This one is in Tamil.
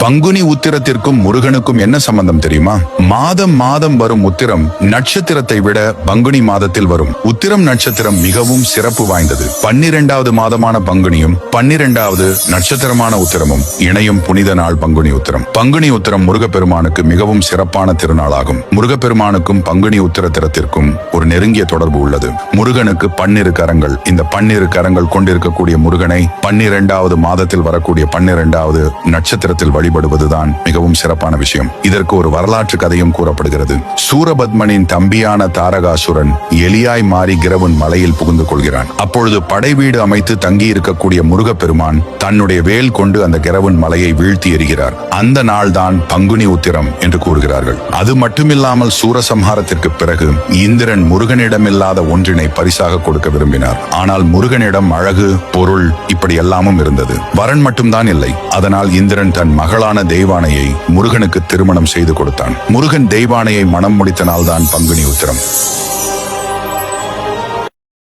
பங்குனி உத்திரத்திற்கும் முருகனுக்கும் என்ன சம்பந்தம் தெரியுமா? மாதம் மாதம் வரும் உத்திரம் நட்சத்திரத்தை விட பங்குனி மாதத்தில் வரும் உத்திரம் நட்சத்திரம் மிகவும் சிறப்பு வாய்ந்தது. 12வது மாதமான பங்குனியும் 12வது நட்சத்திரமான உத்திரமும் இணையும் புனித நாள் பங்குனி உத்திரம். பங்குனி உத்திரம் முருகப்பெருமானுக்கு மிகவும் சிறப்பான திருநாளாகும். முருகப்பெருமானுக்கும் பங்குனி உத்திரத்திற்கும் ஒரு நெருங்கிய தொடர்பு உள்ளது. முருகனுக்கு 12 கரங்கள். இந்த 12 கரங்கள் கொண்டிருக்கக்கூடிய முருகனை 12வது மாதத்தில் வரக்கூடிய 12வது நட்சத்திரத்தில் வழிபடுவதுதான் மிகவும் சிறப்பான விஷயம். இதற்கு ஒரு வரலாற்று கதையும் கூறப்படுகிறது. சூரபத்மனின் தம்பியான தாரகாசுரன் எலியாய் மாறி கிரவுன் மலையில் புகுந்து கொள்கிறான். அப்பொழுது படை வீடு அமைத்து தங்கி இருக்கக்கூடிய முருகப்பெருமான் தன்னுடைய வேல் கொண்டு அந்த கிரவுன் மலையை வீழ்த்தி எறிகிறார். அந்த நாள் தான் பங்குனி உத்திரம் என்று கூறுகிறார்கள். அது மட்டுமில்லாமல் சூரசம்ஹாரத்திற்கு பிறகு இந்திரன் முருகனிடமில்லாத ஒன்றினை பரிசாக கொடுக்க விரும்பினார். ஆனால் முருகனிடம் அழகு, பொருள் இப்படி எல்லாமும் இருந்தது. வரன் மட்டும்தான் இல்லை. அதனால் இந்திரன் தன் மகளான தெய்வானையை முருகனுக்கு திருமணம் செய்து கொடுத்தான். முருகன் தெய்வானையை மணம் முடித்த நாள்தான் பங்குனி உத்திரம்.